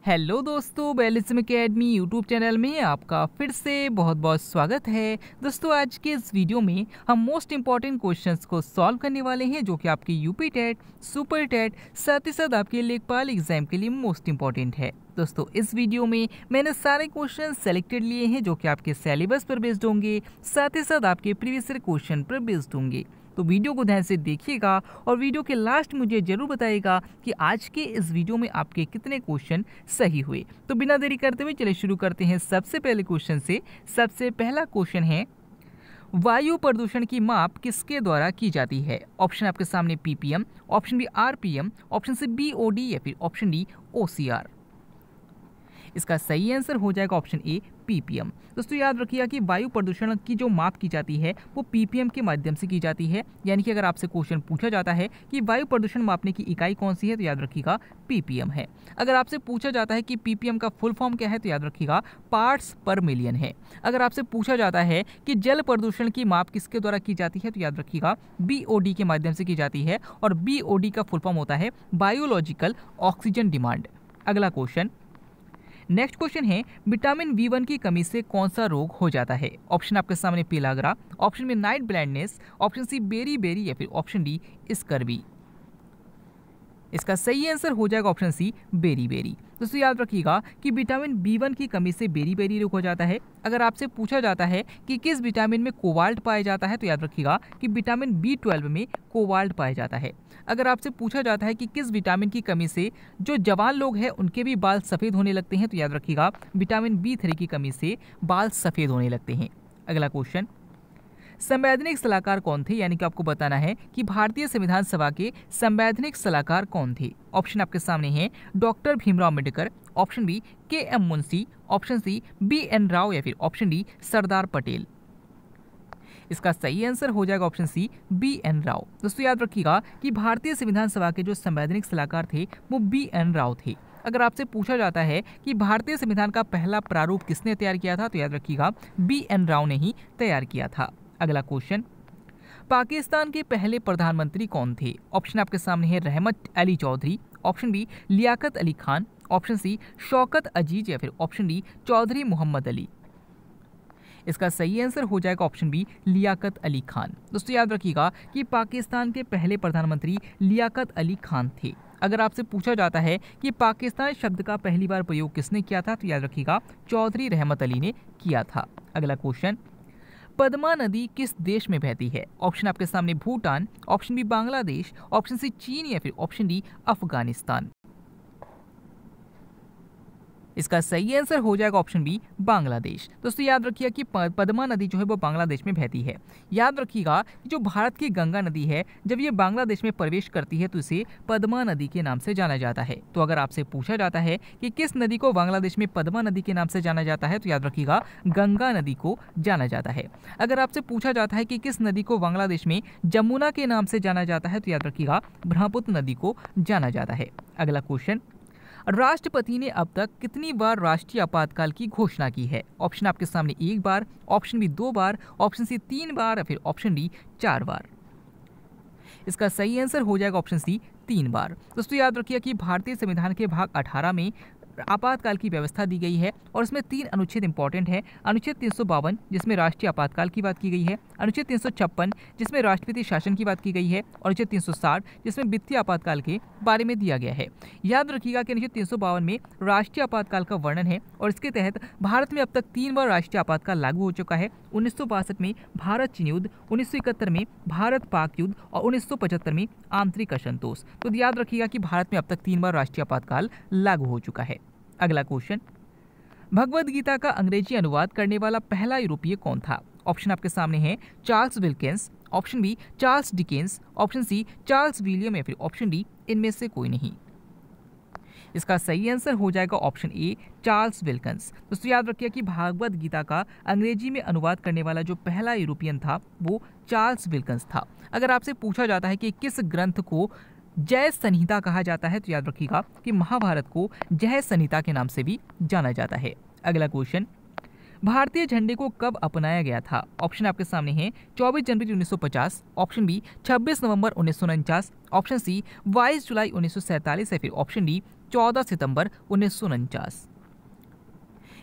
Hello दोस्तों, बेलिज्म academy YouTube channel में आपका फिर से बहुत बहुत स्वागत है। दोस्तों, आज के इस वीडियो में हम मोस्ट इंपॉर्टेंट क्वेश्चंस को सॉल्व करने वाले हैं जो कि आपके यूपी टेट, सुपर टेट, साथ ही साथ आपके लेखपाल एग्जाम के लिए मोस्ट इंपॉर्टेंट है। दोस्तों, इस वीडियो में मैंने सारे क्वेश्चन सेलेक्टेड लिए हैं जो कि आपके सिलेबस पर बेस्ड होंगे, साथ ही साथ आपके प्रीवियस ईयर क्वेश्चन पर बेस्ड होंगे। तो वीडियो को ध्यान से देखिएगा और वीडियो के लास्ट मुझे जरूर बताइएगा कि आज के इस वीडियो में आपके कितने क्वेश्चन सही हुए। तो बिना देरी करते हुए चलिए शुरू करते हैं सबसे पहले क्वेश्चन से। सबसे पहला क्वेश्चन है, वायु प्रदूषण की माप किसके द्वारा की जाती है? ऑप्शन आपके सामने PPM, option B RPM, option C BOD या फिर ऑप्शन डी ओसीआर। इसका सही आंसर हो जाएगा ऑप्शन ए पीपीएम। दोस्तों, याद रखिएगा कि वायु प्रदूषण की जो माप की जाती है वो पीपीएम के माध्यम से की जाती है। यानी कि अगर आपसे क्वेश्चन पूछा जाता है कि वायु प्रदूषण मापने की इकाई कौन सी है तो याद रखिएगा पीपीएम है। अगर आपसे पूछा जाता है कि पीपीएम का फुल फॉर्म क्या है तो याद रखिएगा पार्ट्स पर मिलियन है। अगर आपसे पूछा जाता है कि जल प्रदूषण की माप किसके द्वारा की जाती है तो याद रखिएगा बीओडी के माध्यम से की जाती है और बीओडी का फुल फॉर्म होता है बायोलॉजिकल ऑक्सीजन डिमांड। अगला क्वेश्चन, नेक्स्ट क्वेश्चन है, विटामिन बी1 की कमी से कौन सा रोग हो जाता है? ऑप्शन आपके सामने पेलाग्रा, ऑप्शन में night blindness, option C beriberi या फिर ऑप्शन डी स्कर्वी। इसका सही आंसर हो जाएगा ऑप्शन सी बेरी बेरी। दोस्तों, याद रखिएगा कि विटामिन बी1 की कमी से बेरी बेरी रोग हो जाता है। अगर आपसे पूछा जाता है कि किस विटामिन में कोबाल्ट पाया जाता है तो याद रखिएगा कि विटामिन बी12 में कोबाल्ट पाया जाता है। अगर आपसे पूछा जाता है कि किस विटामिन की कमी से जो जवान लोग हैं उनके भी बाल सफ़ेद होने लगते हैं तो याद रखिएगा विटामिन बी3 की कमी से बाल सफ़ेद होने लगते हैं। अगला क्वेश्चन, संवैधानिक सलाहकार कौन थे? यानी कि आपको बताना है कि भारतीय संविधान सभा के संवैधानिक सलाहकार कौन थे। ऑप्शन आपके सामने हैं doctor Bhimrao Ambedkar, option B K M Munshi, option C B N Rao या फिर ऑप्शन डी सरदार पटेल। इसका सही आंसर हो जाएगा option C B N Rao. दोस्तों, याद रखिएगा कि भारतीय संविधान सभा के जो संवैधानिक सलाहकार थे वो बी एन राव थे। अगर आपसे पूछा जाता है कि भारतीय संविधान का पहला प्रारूप किसने तैयार किया था तो याद रखिएगा बी एन राव ने ही तैयार किया था। अगला क्वेश्चन, पाकिस्तान के पहले प्रधानमंत्री कौन थे? ऑप्शन आपके सामने है Rahmat Ali Chaudhry, option B Liaquat Ali Khan, option C Shaukat Aziz या फिर ऑप्शन डी चौधरी मोहम्मद अली। इसका सही आंसर हो जाएगा ऑप्शन बी लियाकत अली खान। दोस्तों, याद रखिएगा कि पाकिस्तान के पहले प्रधानमंत्री लियाकत अली खान थे। अगर आपसे पूछा जाता है कि पाकिस्तान शब्द का पहली बार प्रयोग किसने किया था तो याद रखिएगा चौधरी रहमत अली ने किया था। अगला क्वेश्चन, पद्मा नदी किस देश में बहती है? ऑप्शन आपके सामने Bhutan, option B Bangladesh, option C चीन या फिर ऑप्शन डी अफगानिस्तान। इसका सही आंसर हो जाएगा ऑप्शन बी बांग्लादेश। दोस्तों, याद रखिएगा कि पद्मा नदी जो है वो बांग्लादेश में बहती है। याद रखिएगा कि जो भारत की गंगा नदी है जब ये बांग्लादेश में प्रवेश करती है तो इसे पद्मा नदी के नाम से जाना जाता है। तो अगर आपसे पूछा जाता है कि किस नदी को बांग्लादेश में पद्मा नदी के नाम से जाना जाता है तो याद रखिएगा गंगा नदी को जाना जाता है। अगर आपसे पूछा जाता है कि किस नदी को बांग्लादेश में जमुना के नाम से जाना जाता है तो याद रखिएगा ब्रह्मपुत्र नदी को जाना जाता है। अगला क्वेश्चन, राष्ट्रपति ने अब तक कितनी बार राष्ट्रीय आपातकाल की घोषणा की है? ऑप्शन आपके सामने एक बार, ऑप्शन बी 2 बार, ऑप्शन सी 3 बार या फिर ऑप्शन डी 4 बार। इसका सही आंसर हो जाएगा ऑप्शन सी 3 बार। दोस्तों, याद रखिए कि भारतीय संविधान के भाग 18 में आपातकाल की व्यवस्था दी गई है और इसमें 3 अनुच्छेद इंपॉर्टेंट है। अनुच्छेद 352 जिसमें राष्ट्रीय आपातकाल की बात की गई है, अनुच्छेद 356 जिसमें राष्ट्रपति शासन की बात की गई है और अनुच्छेद 360 जिसमें वित्तीय आपातकाल के बारे में दिया गया है। याद रखिएगा कि अनुच्छेद 352 में राष्ट्रीय आपातकाल का वर्णन है और इसके तहत भारत में अब तक 3 बार राष्ट्रीय आपातकाल लागू हो चुका है। 1962 में भारत चीन युद्ध, 1971 में भारत पाक युद्ध और 1975 में आंतरिक असंतोष। तो याद रखिएगा कि भारत में अब तक 3 बार राष्ट्रीय आपातकाल लागू हो चुका है। अगला क्वेश्चन, भगवद गीता का अंग्रेजी अनुवाद करने वाला पहला यूरोपीय कौन था? ऑप्शन आपके सामने है Charles Wilkins, option B Charles Dickens, option C Charles William या फिर ऑप्शन डी इनमें से कोई नहीं। इसका सही आंसर हो जाएगा ऑप्शन ए चार्ल्स विल्किंस। दोस्तों, याद रखिए कि भगवद गीता का अंग्रेजी में अनुवाद करने वाला जो पहला यूरोपियन था वो चार्ल्स विल्किंस था। अगर आपसे पूछा जाता है कि किस ग्रंथ को जय संहिता कहा जाता है तो याद रखिएगा कि महाभारत को जय संहिता के नाम से भी जाना जाता है। अगला क्वेश्चन, भारतीय झंडे को कब अपनाया गया था? ऑप्शन आपके सामने हैं 24 जनवरी 1950, ऑप्शन बी 26 नवंबर 1949, ऑप्शन सी 22 जुलाई 1947 या फिर ऑप्शन डी 14 सितंबर 1949।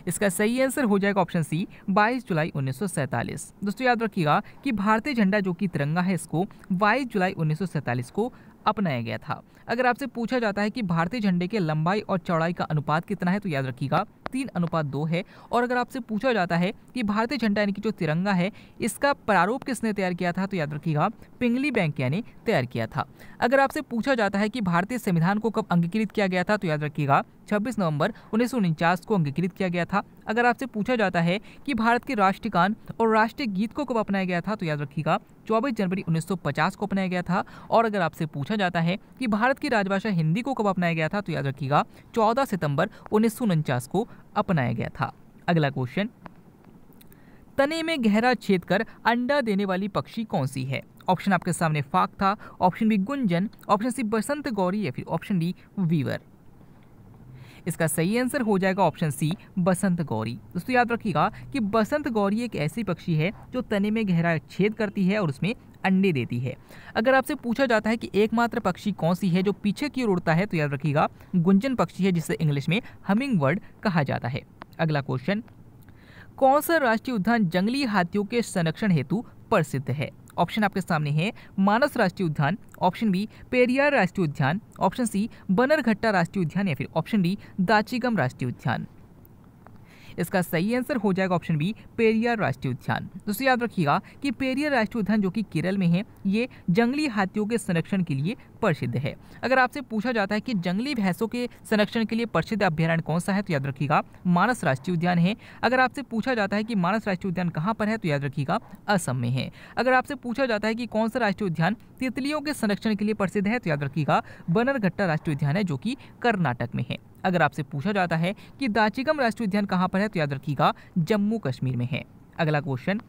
इसका सही आंसर हो जाएगा ऑप्शन सी 22 जुलाई 1947। दोस्तों याद रखिएगा कि भारतीय झंडा जो कि तिरंगा है इसको 22 जुलाई 1947 को अपनाया गया था। अगर आपसे पूछा जाता है कि भारतीय झंडे के लंबाई और चौड़ाई का अनुपात कितना है तो याद रखिएगा 3:2 है। और अगर आपसे पूछा जाता है कि भारतीय झंडा यानी कि जो तिरंगा है इसका प्रारूप किसने तैयार किया था तो याद रखिएगा पिंगली वेंकैया ने तैयार किया था। अगर आपसे पूछा जाता है कि भारतीय संविधान को कब अंगीकृत किया गया था तो याद रखिएगा 26 नवंबर 1949 को अंगीकृत किया गया था। अगर आपसे पूछा जाता है कि भारत के राष्ट्रीय गान और राष्ट्रीय गीत को कब अपनाया गया था तो याद रखिएगा 24 जनवरी 1950 को अपनाया गया था। और अगर आपसे पूछा जाता है कि भारत की राजभाषा हिंदी को कब अपनाया गया था तो याद रखिएगा 14 सितंबर 1949 को अपनाया गया था। अगला क्वेश्चन, तने में गहरा छेद कर अंडा देने वाली पक्षी कौन सी है? ऑप्शन आपके सामने फाक था, option B Gunjan, option C Basant Gauri या फिर ऑप्शन डी वीवर। इसका सही आंसर हो जाएगा ऑप्शन सी बसंत गौरी। दोस्तों याद रखिएगा कि बसंत गौरी एक ऐसी पक्षी है जो तने में गहरा छेद करती है और उसमें अंडे देती है। अगर आपसे पूछा जाता है कि एकमात्र पक्षी कौन सी है जो पीछे की ओर उड़ता है तो याद रखिएगा गुंजन पक्षी है, जिसे इंग्लिश में हमिंग बर्ड कहा जाता है। अगला क्वेश्चन, कौन सा राष्ट्रीय उद्यान जंगली हाथियों के संरक्षण हेतु प्रसिद्ध है? ऑप्शन आपके सामने है मानस राष्ट्रीय उद्यान, ऑप्शन बी पेरियार राष्ट्रीय उद्यान, ऑप्शन सी बनरघट्टा राष्ट्रीय उद्यान या फिर ऑप्शन डी दाचिगम राष्ट्रीय उद्यान। इसका सही आंसर हो जाएगा ऑप्शन बी पेरियार राष्ट्रीय उद्यान। दोस्तों याद रखिएगा कि पेरियार राष्ट्रीय उद्यान जो कि केरल में है ये जंगली हाथियों के संरक्षण के लिए प्रसिद्ध है। अगर आपसे पूछा जाता है कि जंगली भैंसों के संरक्षण के लिए प्रसिद्ध अभ्यारण्य कौन सा है तो याद रखिएगा मानस राष्ट्रीय उद्यान है। अगर आपसे पूछा जाता है कि मानस राष्ट्रीय उद्यान कहाँ पर है तो याद रखिएगा असम में है। अगर आपसे पूछा जाता है कि कौन सा राष्ट्रीय उद्यान तितलियों के संरक्षण के लिए प्रसिद्ध है तो याद रखिएगा बनरघट्टा राष्ट्रीय उद्यान है जो कि कर्नाटक में है। अगर आपसे पूछा जाता है कि दाचिगम राष्ट्रीय उद्यान कहाँ पर है तो याद रखिएगा जम्मू कश्मीर में है। अगला क्वेश्चन,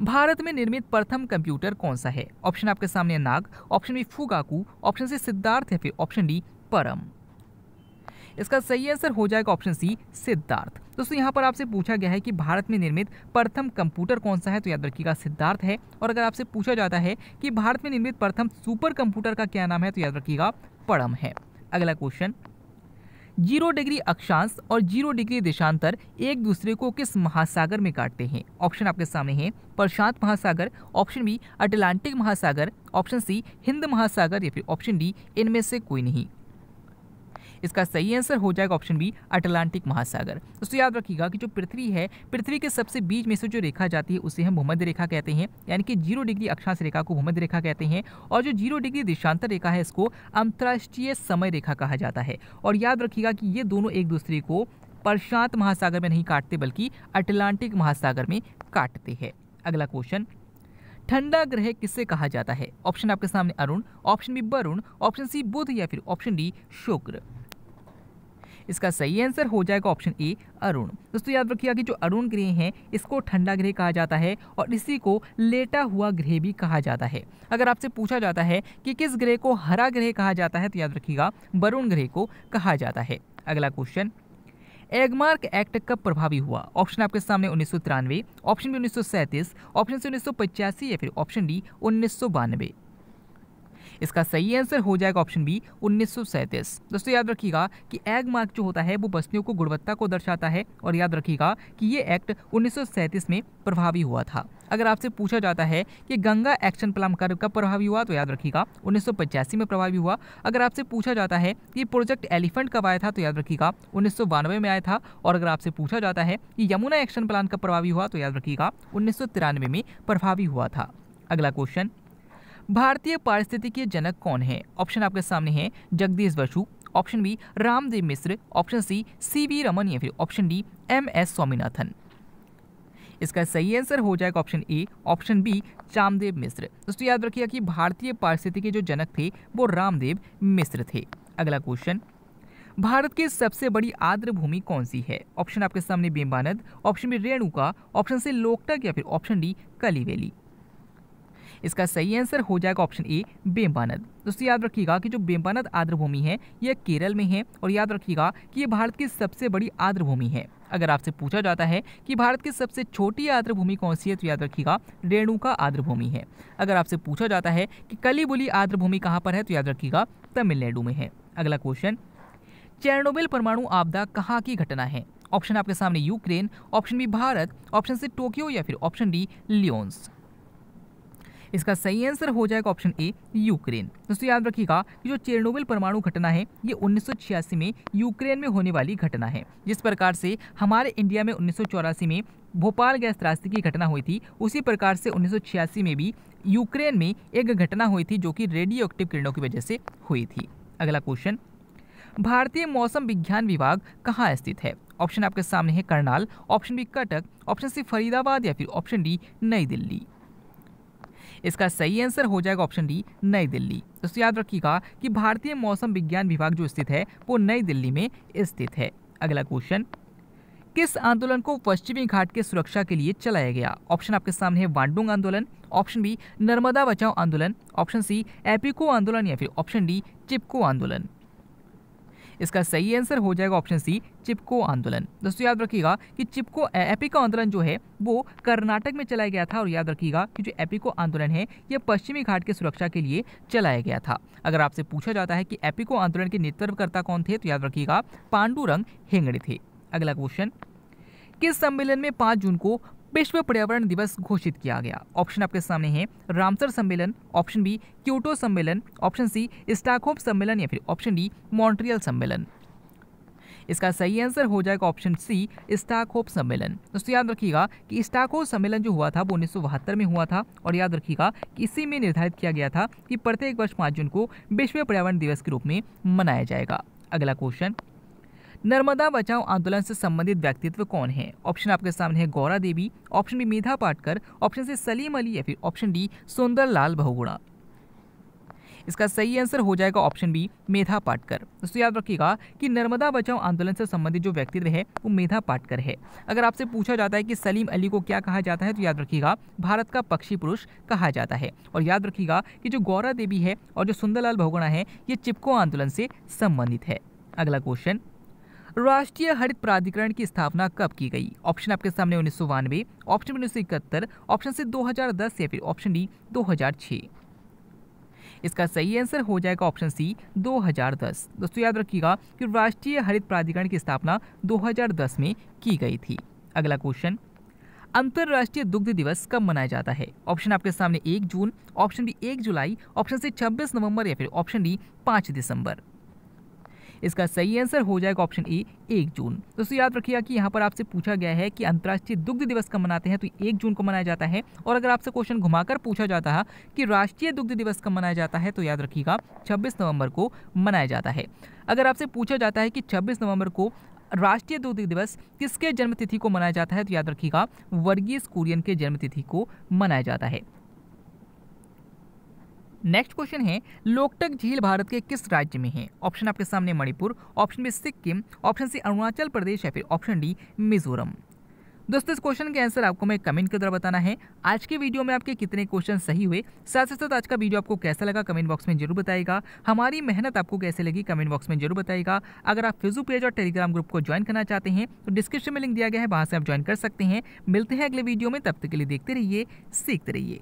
भारत में निर्मित प्रथम कंप्यूटर कौन सा है? ऑप्शन आपके सामने Nag, option B Fugaku, option C Siddharth या फिर ऑप्शन डी परम। इसका सही आंसर हो जाएगा ऑप्शन सी सिद्धार्थ। दोस्तों यहाँ पर आपसे पूछा गया है कि भारत में निर्मित प्रथम कंप्यूटर कौन सा है तो याद रखिएगा सिद्धार्थ है। और अगर आपसे पूछा जाता है कि भारत में निर्मित प्रथम सुपर कंप्यूटर का क्या नाम है तो याद रखिएगा परम है। अगला क्वेश्चन, 0 डिग्री अक्षांश और 0 डिग्री देशांतर एक दूसरे को किस महासागर में काटते हैं? ऑप्शन आपके सामने है प्रशांत महासागर, ऑप्शन बी अटलांटिक महासागर, ऑप्शन सी हिंद महासागर या फिर ऑप्शन डी इनमें से कोई नहीं। इसका सही आंसर हो जाएगा ऑप्शन बी अटलांटिक महासागर। दोस्तों याद रखिएगा कि जो पृथ्वी है, पृथ्वी के सबसे बीच में से जो रेखा जाती है उसे हम भूमध्य रेखा कहते हैं, यानी कि 0 डिग्री अक्षांश रेखा को भूमध्य रेखा कहते हैं। और जो 0 डिग्री देशांतर रेखा है इसको अंतर्राष्ट्रीय समय रेखा कहा जाता है। और याद रखिएगा कि ये दोनों एक दूसरे को प्रशांत महासागर में नहीं काटते बल्कि अटलांटिक महासागर में काटते हैं। अगला क्वेश्चन, ठंडा ग्रह किससे कहा जाता है? ऑप्शन आपके सामने Arun, option B Varun, option C Budh या फिर ऑप्शन डी शुक्र। इसका सही आंसर हो जाएगा ऑप्शन ए अरुण। दोस्तों याद रखिएगा कि जो अरुण ग्रह है इसको ठंडा ग्रह कहा जाता है और इसी को लेटा हुआ ग्रह भी कहा जाता है। अगर आपसे पूछा जाता है कि किस ग्रह को हरा ग्रह कहा जाता है तो याद रखिएगा वरुण ग्रह को कहा जाता है। अगला क्वेश्चन, एगमार्क एक्ट कब प्रभावी हुआ? ऑप्शन आपके सामने 1993, ऑप्शन बी 1937, ऑप्शन सी 1985 या फिर ऑप्शन डी 1992। इसका सही आंसर हो जाएगा ऑप्शन बी 1937। दोस्तों याद रखिएगा कि एग मार्क जो होता है वो बस्तियों को गुणवत्ता को दर्शाता है और याद रखिएगा कि ये एक्ट 1937 में प्रभावी हुआ था। अगर आपसे पूछा जाता है कि गंगा एक्शन प्लान कब प्रभावी हुआ तो याद रखिएगा 1985 में प्रभावी हुआ। अगर आपसे पूछा जाता है कि प्रोजेक्ट एलिफेंट कब आया था तो याद रखिएगा 1992 में आया था। और अगर आपसे पूछा जाता है कि यमुना एक्शन प्लान कब प्रभावी हुआ तो याद रखिएगा 1993 में प्रभावी हुआ था। अगला क्वेश्चन, भारतीय पारिस्थितिकी जनक कौन है? ऑप्शन आपके सामने है जगदीश बसु, ऑप्शन बी रामदेव मिश्र, ऑप्शन सी सीवी रमन या फिर ऑप्शन डी MS स्वामीनाथन। इसका सही आंसर हो जाएगा option A option B Ramdev Mishra. दोस्तों याद रखिएगा कि भारतीय पारिस्थितिकी जो जनक थे वो रामदेव मिश्र थे। अगला क्वेश्चन, भारत की सबसे बड़ी आर्द्र भूमि कौन सी है? ऑप्शन आपके सामने Vembanad, option B Renuka, option C Loktak या फिर ऑप्शन डी कलिवेली। इसका सही आंसर हो जाएगा ऑप्शन ए बेम्बानद। दोस्तों याद रखिएगा कि जो बेम्बानद आर्द्र भूमि है यह केरल में है और याद रखिएगा कि यह भारत की सबसे बड़ी आर्द्र भूमि है। अगर आपसे पूछा जाता है कि भारत की सबसे छोटी आर्द्र भूमि कौन सी है तो याद रखिएगा रेणुका आर्द्र भूमि है। अगर आपसे पूछा जाता है कि कलिबुली आर्द्र भूमि कहाँ पर है तो याद रखिएगा तमिलनाडु में है। अगला क्वेश्चन, चेरनोबिल परमाणु आपदा कहाँ की घटना है? ऑप्शन आपके सामने Ukraine, option B Bharat, option C Tokyo या फिर ऑप्शन डी लियोन्स। इसका सही आंसर हो जाएगा ऑप्शन ए यूक्रेन। दोस्तों याद रखिएगा कि जो चेरनोबिल परमाणु घटना है ये 1986 में यूक्रेन में होने वाली घटना है। जिस प्रकार से हमारे इंडिया में 1984 में भोपाल गैस त्रासदी की घटना हुई थी, उसी प्रकार से 1986 में भी यूक्रेन में एक घटना हुई थी जो कि रेडियो एक्टिव किरणों की वजह से हुई थी। अगला क्वेश्चन, भारतीय मौसम विज्ञान विभाग कहाँ स्थित है? ऑप्शन आपके सामने है Karnal, option B Cuttack, option C Faridabad या फिर ऑप्शन डी नई दिल्ली। इसका सही आंसर हो जाएगा ऑप्शन डी नई दिल्ली। दोस्तों याद रखिएगा कि भारतीय मौसम विज्ञान विभाग जो स्थित है वो नई दिल्ली में स्थित है। अगला क्वेश्चन, किस आंदोलन को पश्चिमी घाट के सुरक्षा के लिए चलाया गया? ऑप्शन आपके सामने है वांडुंग आंदोलन, ऑप्शन बी नर्मदा बचाओ आंदोलन, ऑप्शन सी एपिको आंदोलन या फिर ऑप्शन डी चिपको आंदोलन। इसका सही आंसर हो जाएगा ऑप्शन सी चिपको आंदोलन। दोस्तों याद रखिएगा कि चिपको एपिको आंदोलन जो है वो कर्नाटक में चलाया गया था, और याद रखिएगा कि जो एपिको आंदोलन है ये पश्चिमी घाट की सुरक्षा के लिए चलाया गया था। अगर आपसे पूछा जाता है कि एपिको आंदोलन के नेतृत्वकर्ता कौन थे, तो याद रखिएगा पांडुरंग हेगड़े थे। अगला क्वेश्चन, किस सम्मेलन में 5 जून को विश्व पर्यावरण दिवस घोषित किया गया? ऑप्शन आपके सामने है रामसर सम्मेलन, ऑप्शन बी क्योटो सम्मेलन, ऑप्शन सी स्टॉकहोम सम्मेलन या फिर ऑप्शन डी मॉन्ट्रियल सम्मेलन। इसका सही आंसर हो जाएगा ऑप्शन सी स्टॉकहोम सम्मेलन। दोस्तों याद रखिएगा कि स्टॉकहोम सम्मेलन जो हुआ था वो 1972 में हुआ था, और याद रखिएगा कि इसी में निर्धारित किया गया था कि प्रत्येक वर्ष 5 जून को विश्व पर्यावरण दिवस के रूप में मनाया जाएगा। अगला क्वेश्चन, नर्मदा बचाओ आंदोलन से संबंधित व्यक्तित्व कौन है? ऑप्शन आपके सामने है Gaura Devi, option B Medha Patkar, option C Salim Ali या फिर ऑप्शन डी सुंदरलाल बहुगुणा। इसका सही आंसर हो जाएगा ऑप्शन बी मेधा पाटकर। दोस्तों याद रखिएगा कि नर्मदा बचाओ आंदोलन से संबंधित जो व्यक्तित्व है वो मेधा पाटकर है। अगर आपसे पूछा जाता है कि सलीम अली को क्या कहा जाता है, तो याद रखिएगा भारत का पक्षी पुरुष कहा जाता है। और याद रखिएगा कि जो गौरा देवी है और जो सुंदरलाल बहुगुणा है ये चिपको आंदोलन से संबंधित है। अगला क्वेश्चन, राष्ट्रीय हरित प्राधिकरण की स्थापना कब की गई? ऑप्शन आपके सामने 1992, ऑप्शन 1971, ऑप्शन सी 2010 या फिर ऑप्शन डी 2006। इसका सही आंसर हो जाएगा ऑप्शन सी 2010। दोस्तों याद रखिएगा कि राष्ट्रीय हरित प्राधिकरण की स्थापना 2010 में की गई थी। अगला क्वेश्चन, अंतर्राष्ट्रीय दुग्ध दिवस कब मनाया जाता है? ऑप्शन आपके सामने 1 जून, ऑप्शन बी 1 जुलाई, ऑप्शन सी 26 नवंबर या फिर ऑप्शन डी 5 दिसंबर। इसका सही आंसर हो जाएगा ऑप्शन ए 1 जून। दोस्तों याद रखिएगा कि यहाँ पर आपसे पूछा गया है कि अंतर्राष्ट्रीय दुग्ध दिवस कब मनाते हैं, तो 1 जून को मनाया जाता है। और अगर आपसे क्वेश्चन घुमाकर पूछा जाता है कि राष्ट्रीय दुग्ध दिवस कब मनाया जाता है, तो याद रखिएगा 26 नवंबर को मनाया जाता है। अगर आपसे पूछा जाता है कि 26 नवंबर को राष्ट्रीय दुग्ध दिवस किसके जन्मतिथि को मनाया जाता है, तो याद रखिएगा वर्गीस कुरियन के जन्मतिथि को मनाया जाता है। नेक्स्ट क्वेश्चन है, लोकटक झील भारत के किस राज्य में है? ऑप्शन आपके सामने Manipur, option B Sikkim, option C Arunachal Pradesh या फिर ऑप्शन डी मिजोरम। दोस्तों इस क्वेश्चन के आंसर आपको मैं कमेंट के द्वारा बताना है। आज के वीडियो में आपके कितने क्वेश्चन सही हुए, साथ ही साथ आज का वीडियो आपको कैसा लगा कमेंट बॉक्स में जरूर बताइएगा। हमारी मेहनत आपको कैसे लगी कमेंट बॉक्स में जरूर बताइएगा। अगर आप फेसबुक पेज और टेलीग्राम ग्रुप को ज्वाइन करना चाहते हैं तो डिस्क्रिप्शन में लिंक दिया गया है, वहां से आप ज्वाइन कर सकते हैं। मिलते हैं अगले वीडियो में, तब तक के लिए देखते रहिए, सीखते रहिए।